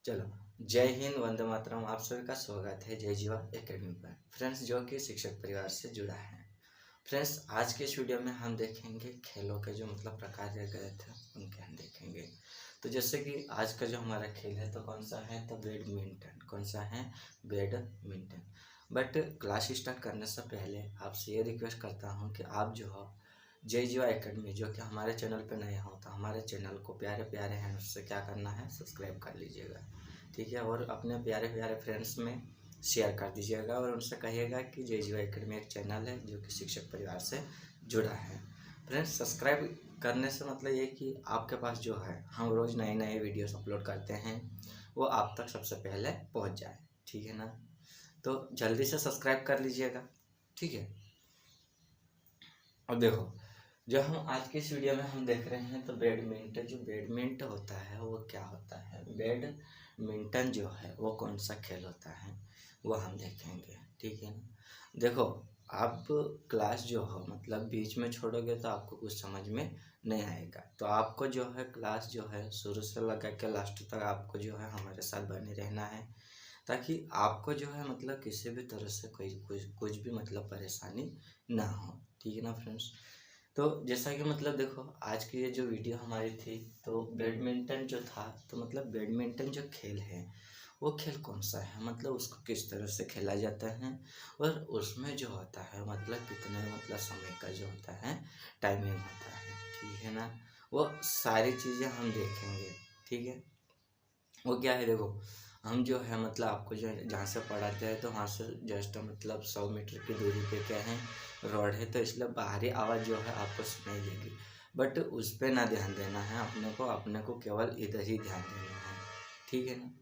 चलो, जय हिंद, वंदे मातरम। आप सभी का स्वागत है जय जीवा एकेडमी पर। फ्रेंड्स, जो कि शिक्षक परिवार से जुड़ा है। फ्रेंड्स, आज के इस वीडियो में हम देखेंगे खेलों के जो प्रकार रह गए थे उनके हम देखेंगे। तो जैसे कि आज का जो हमारा खेल है तो कौन सा है, तो बैडमिंटन। कौन सा है, बैडमिंटन। बट क्लास स्टार्ट करने से पहले आपसे ये रिक्वेस्ट करता हूँ कि आप जो हो जय जीवा एकेडमी जो कि हमारे चैनल पे नए हो तो हमारे चैनल को प्यारे प्यारे हैं उससे क्या करना है, सब्सक्राइब कर लीजिएगा, ठीक है। और अपने प्यारे प्यारे फ्रेंड्स में शेयर कर दीजिएगा और उनसे कहिएगा कि जय जीवा एकेडमी एक चैनल है जो कि शिक्षक परिवार से जुड़ा है। फ्रेंड्स, सब्सक्राइब करने से मतलब ये कि आपके पास जो है हम रोज़ नए नए वीडियोस अपलोड करते हैं वो आप तक सबसे पहले पहुंच जाए, ठीक है ना। तो जल्दी से सब्सक्राइब कर लीजिएगा, ठीक है। और देखो, जो हम आज के इस वीडियो में हम देख रहे हैं तो बैडमिंटन। जो बैडमिंटन होता है वो क्या होता है, बैडमिंटन जो है वो कौन सा खेल होता है वो हम देखेंगे, ठीक है ना। देखो, आप क्लास जो हो बीच में छोड़ोगे तो आपको कुछ समझ में नहीं आएगा। तो आपको जो है क्लास जो है शुरू से लगा के लास्ट तक आपको जो है हमारे साथ बने रहना है, ताकि आपको जो है किसी भी तरह से कोई कुछ भी परेशानी ना हो, ठीक है ना फ्रेंड्स। तो जैसा कि देखो, आज की ये जो वीडियो हमारी थी तो बैडमिंटन जो था तो बैडमिंटन जो खेल है वो खेल कौन सा है, उसको किस तरह से खेला जाता है और उसमें जो होता है कितने समय का जो होता है टाइमिंग होता है, ठीक है ना। वो सारी चीज़ें हम देखेंगे, ठीक है। वो क्या है, देखो हम जो है आपको जो है जहाँ से पढ़ाते हैं तो वहाँ से जस्ट 100 मीटर की दूरी पे क्या है, रोड है। तो इसलिए बाहरी आवाज़ जो है आपको सुनाई देगी, बट उस पर ना ध्यान देना है अपने को केवल इधर ही ध्यान देना है, ठीक है ना।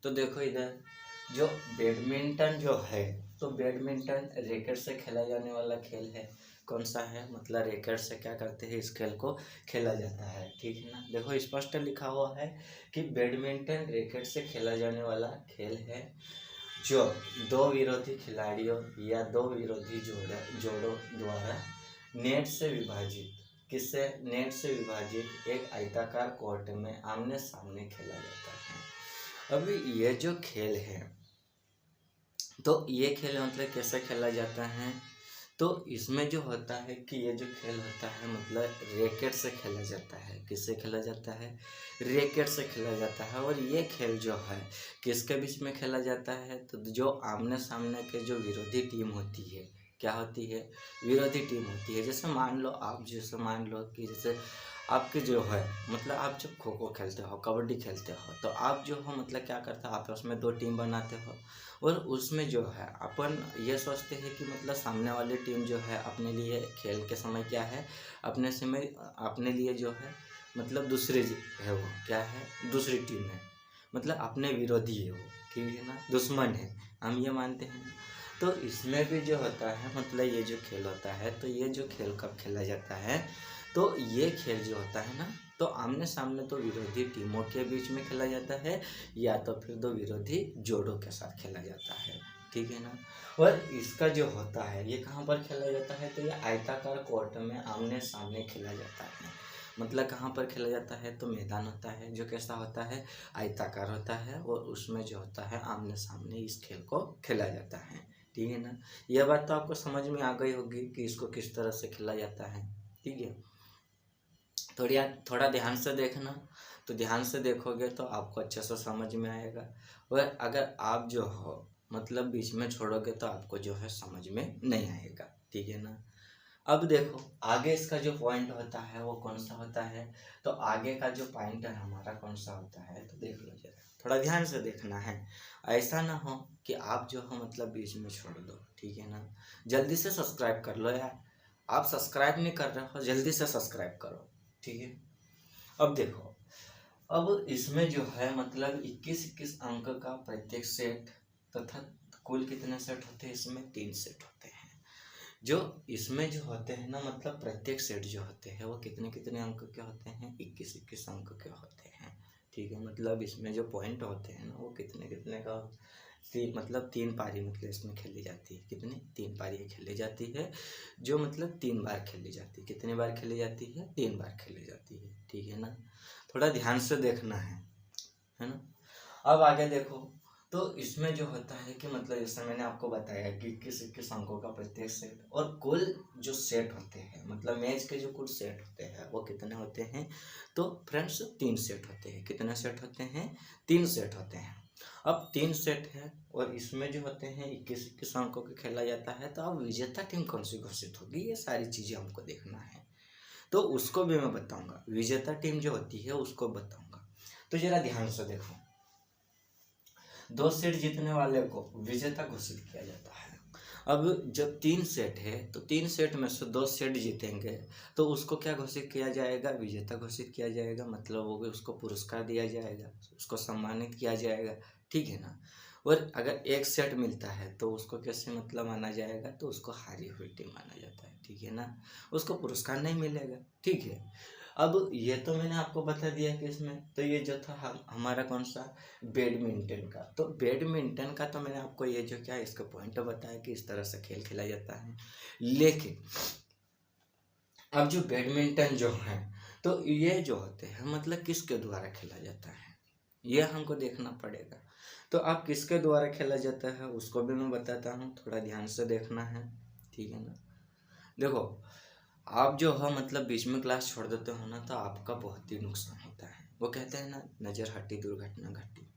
तो देखो इधर जो बैडमिंटन जो है तो बैडमिंटन रैकेट से खेला जाने वाला खेल है। कौन सा है, रैकेट से क्या करते हैं, इस खेल को खेला जाता है, ठीक है ना। देखो स्पष्ट लिखा हुआ है कि बैडमिंटन रैकेट से खेला जाने वाला खेल है जो दो विरोधी खिलाड़ियों या दो विरोधी जोड़ों द्वारा नेट से विभाजित नेट से विभाजित एक आयताकार कोर्ट में आमने सामने खेला जाता है। अभी ये जो खेल है तो ये खेल कैसे खेला जाता है, तो इसमें जो होता है कि ये जो खेल होता है रैकेट से खेला जाता है। किससे खेला जाता है, रैकेट से खेला जाता है। और ये खेल जो है किसके बीच में खेला जाता है, तो जो आमने सामने के जो विरोधी टीम होती है, क्या होती है, विरोधी टीम होती है। जैसे मान लो कि जैसे आपके जो है आप जब खो खो खेलते हो, कबड्डी खेलते हो, तो आप जो हो क्या करते हो, आपस में दो टीम बनाते हो और उसमें जो है अपन ये सोचते हैं कि सामने वाली टीम जो है अपने लिए खेल के समय क्या है, अपने लिए जो है दूसरी है, वो क्या है, दूसरी टीम है, अपने विरोधी है वो, ठीक है ना, दुश्मन है, हम ये मानते हैं। तो इसमें भी जो होता है ये जो खेल होता है तो ये जो खेल कब खेला जाता है, तो ये खेल जो होता है ना तो आमने सामने तो विरोधी टीमों के बीच में खेला जाता है या तो फिर दो विरोधी जोड़ों के साथ खेला जाता है, ठीक है ना। और इसका जो होता है ये कहाँ पर खेला जाता है, तो ये आयताकार कोर्ट में आमने सामने खेला जाता है। कहाँ पर खेला जाता है, तो मैदान होता है जो कैसा होता है, आयताकार होता है और उसमें जो होता है आमने सामने इस खेल को खेला जाता है, ठीक है ना। यह बात तो आपको समझ में आ गई होगी कि इसको किस तरह से खेला जाता है, ठीक है। थोड़ा ध्यान से देखना, तो ध्यान से देखोगे तो आपको अच्छे से समझ में आएगा। और अगर आप जो हो बीच में छोड़ोगे तो आपको जो है समझ में नहीं आएगा, ठीक है ना। अब देखो आगे इसका जो पॉइंट होता है वो कौन सा होता है, तो आगे का जो पॉइंट है हमारा कौन सा होता है, तो देख लो जरा, थोड़ा ध्यान से देखना है। ऐसा ना हो कि आप जो हो बीच में छोड़ दो, ठीक है ना। जल्दी से सब्सक्राइब कर लो यार, आप सब्सक्राइब नहीं कर रहे हो, जल्दी से सब्सक्राइब करो, ठीक है। अब देखो, अब इसमें जो है 21 अंक का प्रत्येक सेट तथा कुल कितने सेट होते हैं, इसमें 3 सेट होते हैं। जो इसमें जो होते हैं ना प्रत्येक सेट जो होते हैं वो कितने कितने अंक के होते हैं, 21 अंक के होते हैं, ठीक है। इसमें जो पॉइंट होते हैं ना वो कितने कितने का, 3 पारी इसमें खेली जाती है। कितनी, 3 पारी खेली जाती है जो 3 बार खेली जाती है। कितनी बार खेली जाती है, 3 बार खेली जाती है, ठीक है ना। थोड़ा ध्यान से देखना है ना। अब आगे देखो, तो इसमें जो होता है कि मतलब जैसे मैंने आपको बताया कि किस अंकों का प्रत्येक सेट और कुल जो सेट होते हैं, मतलब मैच के जो कुल सेट होते हैं वो कितने होते हैं, तो फ्रेंड्स 3 सेट होते हैं। कितने सेट होते हैं? 3 सेट होते हैं। अब 3 सेट है और इसमें जो होते हैं 21 अंकों के खेला जाता है। तो अब विजेता टीम कौन सी घोषित होगी, ये सारी चीज़ें हमको देखना है, तो उसको भी मैं बताऊंगा। विजेता टीम जो होती है उसको बताऊंगा। तो जरा ध्यान से देखो, 2 सेट जीतने वाले को विजेता घोषित किया जाता है। अब जब 3 सेट है तो 3 सेट में से 2 सेट जीतेंगे तो उसको क्या घोषित किया जाएगा? विजेता घोषित किया जाएगा। मतलब वो भी उसको पुरस्कार दिया जाएगा, उसको सम्मानित किया जाएगा, ठीक है ना। और अगर 1 सेट मिलता है तो उसको कैसे मतलब माना जाएगा? तो उसको हारी हुई टीम माना जाता है, ठीक है ना। उसको पुरस्कार नहीं मिलेगा, ठीक है। अब ये तो मैंने आपको बता दिया कि इसमें तो ये जो था हमारा कौन सा, बैडमिंटन का। तो बैडमिंटन का तो मैंने आपको ये जो क्या इसका पॉइंट बताया कि इस तरह से खेल खेला जाता है। लेकिन अब जो बैडमिंटन जो है तो ये जो होते हैं मतलब किसके द्वारा खेला जाता है, ये हमको देखना पड़ेगा। तो अब किसके द्वारा खेला जाता है उसको भी मैं बताता हूँ, थोड़ा ध्यान से देखना है, ठीक है ना। देखो, आप जो हो मतलब बीच में क्लास छोड़ देते हो ना तो आपका बहुत ही नुकसान होता है। वो कहते हैं ना, नज़र हटी दुर्घटना घटी।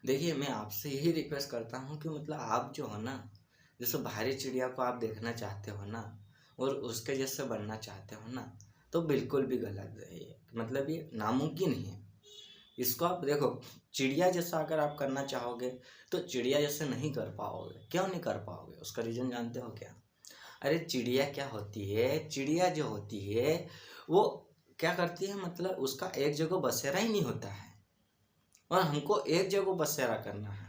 देखिए, मैं आपसे यही रिक्वेस्ट करता हूँ कि मतलब आप जो हो ना, जैसे बाहरी चिड़िया को आप देखना चाहते हो ना और उसके जैसे बनना चाहते हो ना, तो बिल्कुल भी गलत है ये। मतलब ये नामुमकिन है। इसको आप देखो, चिड़िया जैसा अगर आप करना चाहोगे तो चिड़िया जैसे नहीं कर पाओगे। क्यों नहीं कर पाओगे? उसका रीज़न जानते हो क्या? अरे चिड़िया क्या होती है, चिड़िया जो होती है वो क्या करती है, मतलब उसका एक जगह बसेरा ही नहीं होता है और हमको एक जगह बसेरा करना है।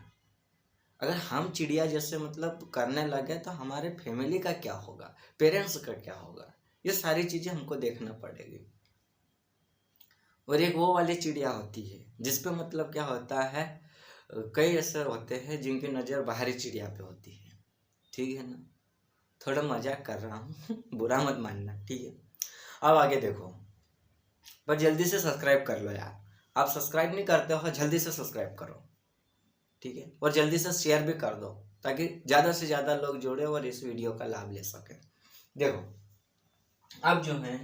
अगर हम चिड़िया जैसे मतलब करने लगे तो हमारे फैमिली का क्या होगा, पेरेंट्स का क्या होगा, ये सारी चीज़ें हमको देखना पड़ेगी। और एक वो वाली चिड़िया होती है जिसपे मतलब क्या होता है, कई ऐसे होते हैं जिनकी नज़र बाहरी चिड़िया पे होती है, ठीक है ना। थोड़ा मजाक कर रहा हूँ बुरा मत मानना, ठीक है। अब आगे देखो, पर जल्दी से सब्सक्राइब कर लो यार। आप सब्सक्राइब नहीं करते हो, जल्दी से सब्सक्राइब करो, ठीक है। और जल्दी से शेयर भी कर दो ताकि ज़्यादा से ज़्यादा लोग जुड़े और इस वीडियो का लाभ ले सकें। देखो, अब जो है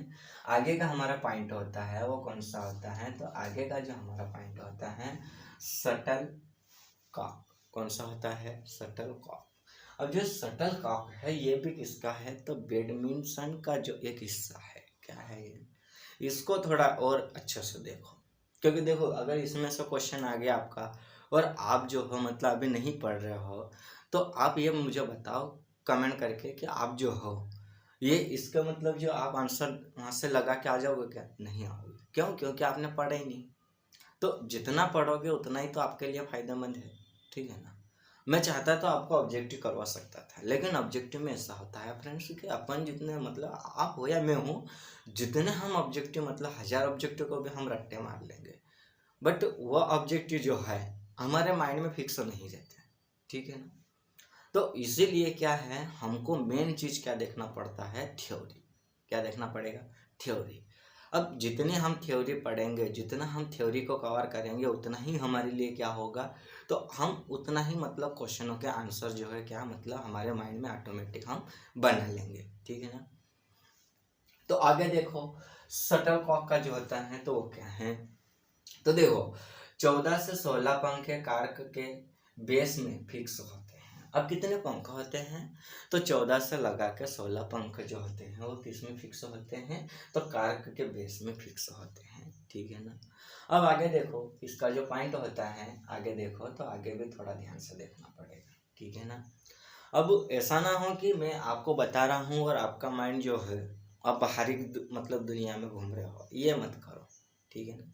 आगे का हमारा पॉइंट होता है वो कौन सा होता है, तो आगे का जो हमारा पॉइंट होता है शटल कॉक। कौन सा होता है? Shuttlecock. अब जो शटल कॉक है ये भी किसका है, तो बैडमिंटन का जो एक हिस्सा है। क्या है ये? इसको थोड़ा और अच्छे से देखो, क्योंकि देखो अगर इसमें से क्वेश्चन आ गया आपका और आप जो हो मतलब अभी नहीं पढ़ रहे हो, तो आप ये मुझे बताओ कमेंट करके कि आप जो हो ये इसका मतलब जो आप आंसर वहाँ से लगा के आ जाओगे क्या? नहीं आओगे। क्यों? क्योंकि आपने पढ़ा ही नहीं। तो जितना पढ़ोगे उतना ही तो आपके लिए फ़ायदेमंद है, ठीक है ना। मैं चाहता तो आपको ऑब्जेक्टिव करवा सकता था, लेकिन ऑब्जेक्टिव में ऐसा होता है फ्रेंड्स कि अपन जितने मतलब आप हो या मैं हूँ, जितने हम ऑब्जेक्टिव मतलब 1000 ऑब्जेक्टिव को भी हम रट्टे मार लेंगे, बट वह ऑब्जेक्टिव जो है हमारे माइंड में फिक्स नहीं रहते, ठीक है ना। तो इसीलिए क्या है, हमको मेन चीज़ क्या देखना पड़ता है, थ्योरी। क्या देखना पड़ेगा? थ्योरी। अब जितने हम थ्योरी पढ़ेंगे, जितना हम थ्योरी को कवर करेंगे उतना ही हमारे लिए क्या होगा, तो हम उतना ही मतलब क्वेश्चनों के आंसर जो है क्या मतलब हमारे माइंड में ऑटोमेटिक हम बना लेंगे, ठीक है ना। तो आगे देखो, शटल कॉक का जो होता है तो वो क्या है, तो देखो 14 से 16 पंख कार्क के बेस में फिक्स होते हैं। अब कितने पंख होते हैं, तो 14 से लगा के 16 पंख जो होते हैं वो किस में फिक्स होते हैं, तो कार्क के बेस में फिक्स होते हैं, ठीक है ना। अब आगे देखो, इसका जो पॉइंट होता है आगे देखो, तो आगे भी थोड़ा ध्यान से देखना पड़ेगा, ठीक है ना। अब ऐसा ना हो कि मैं आपको बता रहा हूँ और आपका माइंड जो है आप बाहरी मतलब दुनिया में घूम रहे हो, ये मत करो, ठीक है ना।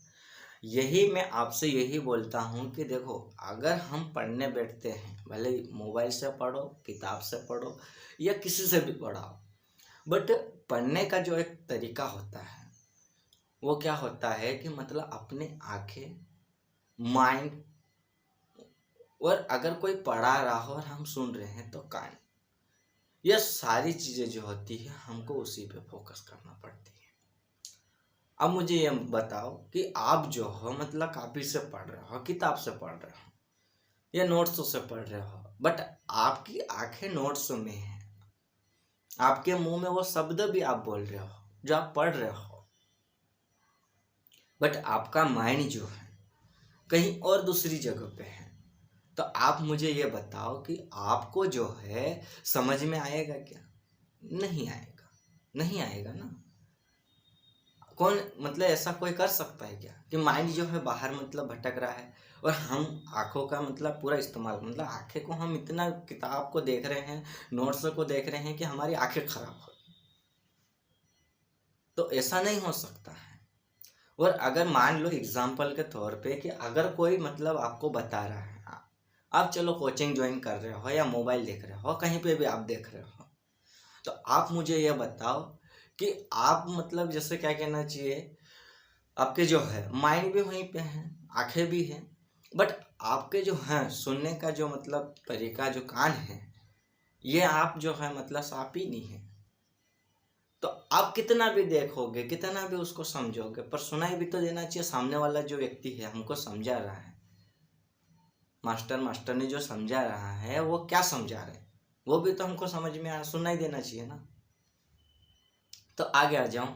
यही मैं आपसे यही बोलता हूँ कि देखो अगर हम पढ़ने बैठते हैं, भले मोबाइल से पढ़ो, किताब से पढ़ो या किसी से भी पढ़ाओ, बट पढ़ने का जो एक तरीका होता है वो क्या होता है कि मतलब अपने आंखें, माइंड, और अगर कोई पढ़ा रहा हो और हम सुन रहे हैं तो कान, यह सारी चीज़ें जो होती है हमको उसी पे फोकस करना पड़ती है। अब मुझे ये बताओ कि आप जो हो मतलब कॉपी से पढ़ रहे हो, किताब से पढ़ रहे हो या नोट्स से पढ़ रहे हो, बट आपकी आंखें नोट्स में है, आपके मुंह में वो शब्द भी आप बोल रहे हो जो आप पढ़ रहे हो, बट आपका माइंड जो है कहीं और दूसरी जगह पे है। तो आप मुझे ये बताओ कि आपको जो है समझ में आएगा क्या? नहीं आएगा, नहीं आएगा ना। कौन मतलब ऐसा कोई कर सकता है क्या कि माइंड जो है बाहर मतलब भटक रहा है और हम आंखों का मतलब पूरा इस्तेमाल, मतलब आंखें को हम इतना किताब को देख रहे हैं, नोट्स को देख रहे हैं कि हमारी आंखें खराब हो, तो ऐसा नहीं हो सकता है। और अगर मान लो एग्जाम्पल के तौर पे कि अगर कोई मतलब आपको बता रहा है, आप चलो कोचिंग ज्वाइन कर रहे हो या मोबाइल देख रहे हो, कहीं पे भी आप देख रहे हो, तो आप मुझे ये बताओ कि आप मतलब जैसे क्या कहना चाहिए, आपके जो है माइंड भी वहीं पे है, आंखें भी हैं, बट आपके जो हैं सुनने का जो मतलब तरीका, जो कान है, ये आप जो है मतलब साफ ही नहीं है। तो आप कितना भी देखोगे, कितना भी उसको समझोगे, पर सुनाई भी तो देना चाहिए। सामने वाला जो व्यक्ति है हमको समझा रहा है, मास्टर ने जो समझा रहा है वो क्या समझा रहे हैं, वो भी तो हमको समझ में सुनाई देना चाहिए ना। तो आगे आ जाऊं,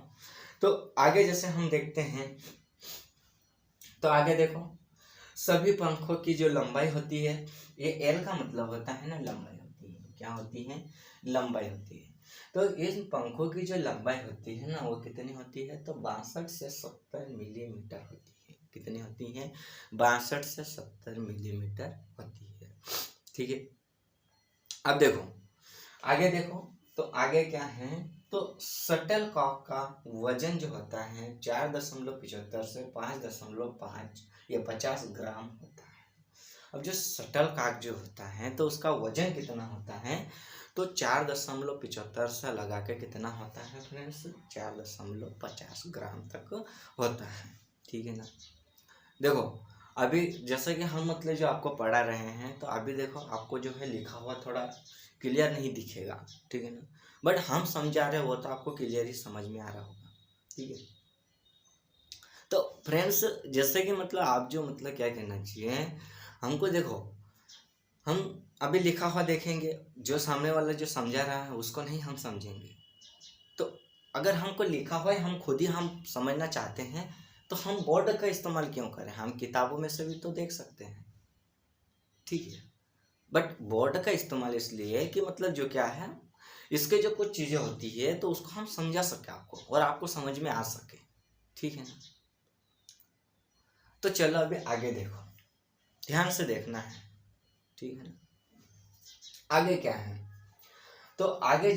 तो आगे जैसे हम देखते हैं, तो आगे देखो, सभी पंखों की जो लंबाई होती है, ये एल का मतलब होता है ना लंबाई होती है, क्या होती है? लंबाई होती है। तो इन पंखों की जो लंबाई होती है ना वो कितनी होती है? तो 62 से 70 मिलीमीटर होती है। कितनी होती है? 62 से 70 मिलीमीटर होती है। ठीक है, अब देखो आगे देखो, तो आगे क्या है, तो शटल कॉक का वजन जो होता है 4.75 से 5.5 या 50 ग्राम होता है। अब जो शटल कॉक जो होता है तो उसका वजन कितना होता है? तो 4.75 से लगा के कितना होता है फ्रेंड्स? 4.50 ग्राम तक होता है। ठीक है ना। देखो अभी जैसे कि हम मतलब जो आपको पढ़ा रहे हैं, तो अभी देखो आपको जो है लिखा हुआ थोड़ा क्लियर नहीं दिखेगा, ठीक है ना, बट हम समझा रहे हो तो आपको क्लियर ही समझ में आ रहा होगा। ठीक है, तो फ्रेंड्स जैसे कि मतलब आप जो मतलब क्या कहना चाहिए हमको, देखो हम अभी लिखा हुआ देखेंगे, जो सामने वाला जो समझा रहा है उसको नहीं हम समझेंगे। तो अगर हमको लिखा हुआ है हम खुद ही हम समझना चाहते हैं, तो हम बोर्ड का इस्तेमाल क्यों करें? हम किताबों में से भी तो देख सकते हैं। ठीक है, बट बोर्ड का इस्तेमाल इसलिए है कि मतलब जो क्या है, इसके जो कुछ चीज़ें होती है तो उसको हम समझा सके आपको और आपको समझ में आ सके। ठीक है ना। तो चलो अभी आगे देखो, ध्यान से देखना है। ठीक है ना। आगे क्या है, तो आगे जो